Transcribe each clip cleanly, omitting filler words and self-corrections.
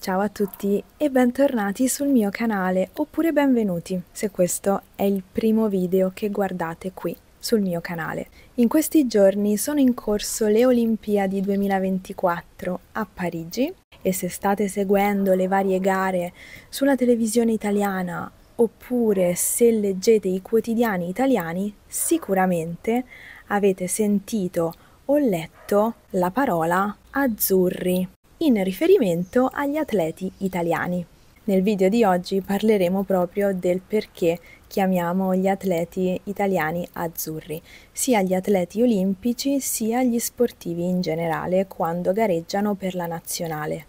Ciao a tutti e bentornati sul mio canale, oppure benvenuti se questo è il primo video che guardate qui sul mio canale. In questi giorni sono in corso le Olimpiadi 2024 a Parigi e se state seguendo le varie gare sulla televisione italiana oppure se leggete i quotidiani italiani, sicuramente avete sentito o letto la parola azzurri in riferimento agli atleti italiani. Nel video di oggi parleremo proprio del perché chiamiamo gli atleti italiani azzurri, sia gli atleti olimpici sia gli sportivi in generale quando gareggiano per la nazionale.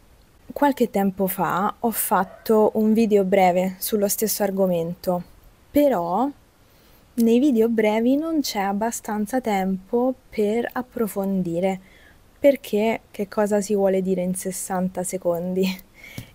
Qualche tempo fa ho fatto un video breve sullo stesso argomento, però nei video brevi non c'è abbastanza tempo per approfondire, perché che cosa si vuole dire in 60 secondi?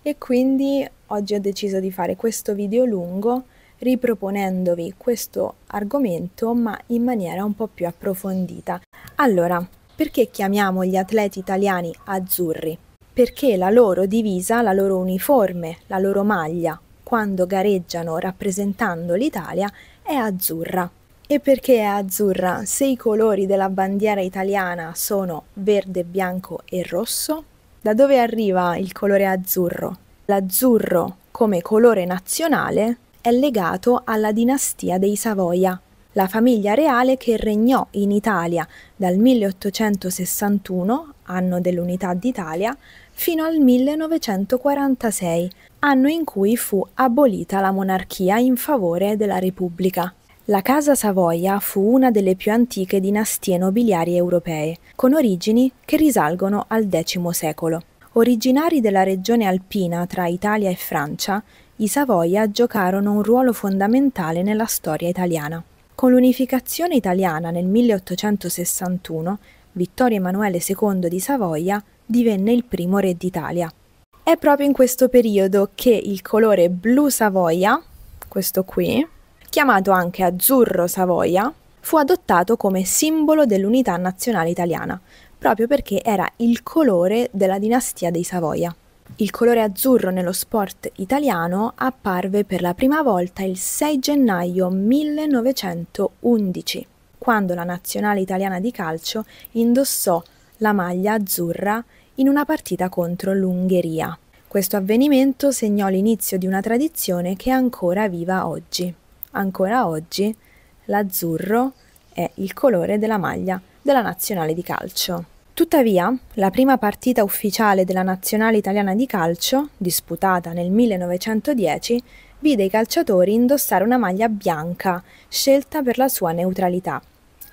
E quindi oggi ho deciso di fare questo video lungo riproponendovi questo argomento ma in maniera un po' più approfondita. Allora, perché chiamiamo gli atleti italiani azzurri? Perché la loro divisa, la loro uniforme, la loro maglia, quando gareggiano rappresentando l'Italia, è azzurra. E perché è azzurra se i colori della bandiera italiana sono verde, bianco e rosso? Da dove arriva il colore azzurro? L'azzurro come colore nazionale è legato alla dinastia dei Savoia, la famiglia reale che regnò in Italia dal 1861, anno dell'Unità d'Italia, fino al 1946, anno in cui fu abolita la monarchia in favore della Repubblica. La Casa Savoia fu una delle più antiche dinastie nobiliari europee, con origini che risalgono al X secolo. Originari della regione alpina tra Italia e Francia, i Savoia giocarono un ruolo fondamentale nella storia italiana. Con l'unificazione italiana nel 1861, Vittorio Emanuele II di Savoia divenne il primo re d'Italia. È proprio in questo periodo che il colore blu Savoia, questo qui, chiamato anche azzurro Savoia, fu adottato come simbolo dell'unità nazionale italiana, proprio perché era il colore della dinastia dei Savoia. Il colore azzurro nello sport italiano apparve per la prima volta il 6 gennaio 1911, quando la nazionale italiana di calcio indossò la maglia azzurra in una partita contro l'Ungheria. Questo avvenimento segnò l'inizio di una tradizione che è ancora viva oggi. Ancora oggi l'azzurro è il colore della maglia della nazionale di calcio. Tuttavia, la prima partita ufficiale della nazionale italiana di calcio, disputata nel 1910, vide i calciatori indossare una maglia bianca, scelta per la sua neutralità.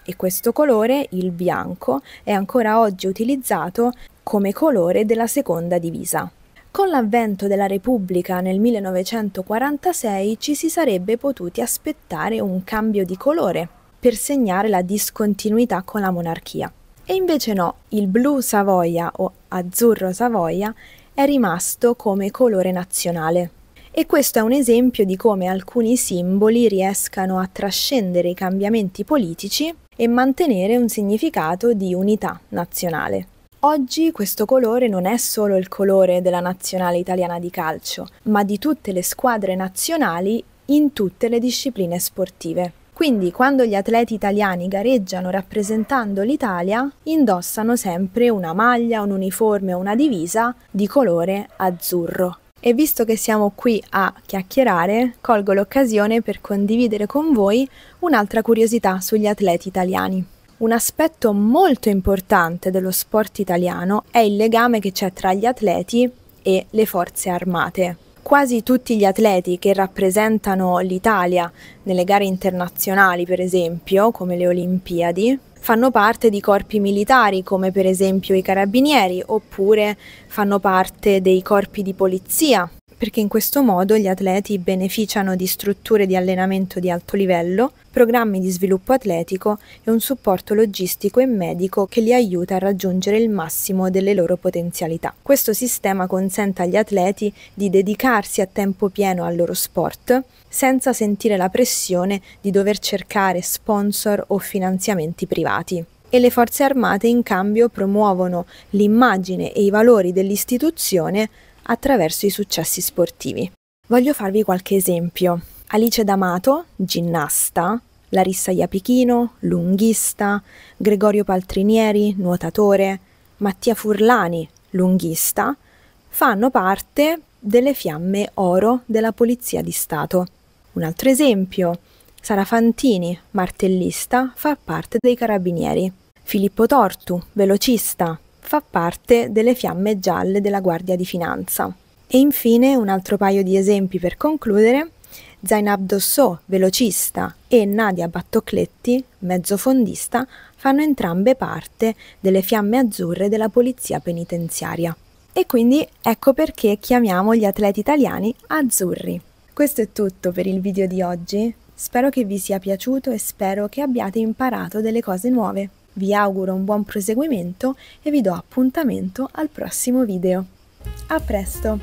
E questo colore, il bianco, è ancora oggi utilizzato come colore della seconda divisa. Con l'avvento della Repubblica nel 1946 ci si sarebbe potuti aspettare un cambio di colore per segnare la discontinuità con la monarchia. E invece no, il blu Savoia o azzurro Savoia è rimasto come colore nazionale. E questo è un esempio di come alcuni simboli riescano a trascendere i cambiamenti politici e mantenere un significato di unità nazionale. Oggi questo colore non è solo il colore della nazionale italiana di calcio, ma di tutte le squadre nazionali in tutte le discipline sportive. Quindi quando gli atleti italiani gareggiano rappresentando l'Italia, indossano sempre una maglia, un uniforme o una divisa di colore azzurro. E visto che siamo qui a chiacchierare, colgo l'occasione per condividere con voi un'altra curiosità sugli atleti italiani. Un aspetto molto importante dello sport italiano è il legame che c'è tra gli atleti e le forze armate. Quasi tutti gli atleti che rappresentano l'Italia nelle gare internazionali, per esempio, come le Olimpiadi, fanno parte di corpi militari come per esempio i carabinieri oppure fanno parte dei corpi di polizia, perché in questo modo gli atleti beneficiano di strutture di allenamento di alto livello, programmi di sviluppo atletico e un supporto logistico e medico che li aiuta a raggiungere il massimo delle loro potenzialità. Questo sistema consente agli atleti di dedicarsi a tempo pieno al loro sport senza sentire la pressione di dover cercare sponsor o finanziamenti privati. E le forze armate in cambio promuovono l'immagine e i valori dell'istituzione attraverso i successi sportivi. Voglio farvi qualche esempio. Alice D'Amato, ginnasta, Larissa Iapichino, lunghista, Gregorio Paltrinieri, nuotatore, Mattia Furlani, lunghista, fanno parte delle Fiamme Oro della Polizia di Stato. Un altro esempio, Sara Fantini, martellista, fa parte dei Carabinieri. Filippo Tortu, velocista, fa parte delle Fiamme Gialle della Guardia di Finanza. E infine un altro paio di esempi per concludere, Zainab Dossò, velocista, e Nadia Battocletti, mezzofondista, fanno entrambe parte delle Fiamme Azzurre della Polizia Penitenziaria. E quindi ecco perché chiamiamo gli atleti italiani azzurri. Questo è tutto per il video di oggi. Spero che vi sia piaciuto e spero che abbiate imparato delle cose nuove. Vi auguro un buon proseguimento e vi do appuntamento al prossimo video. A presto!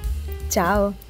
Ciao!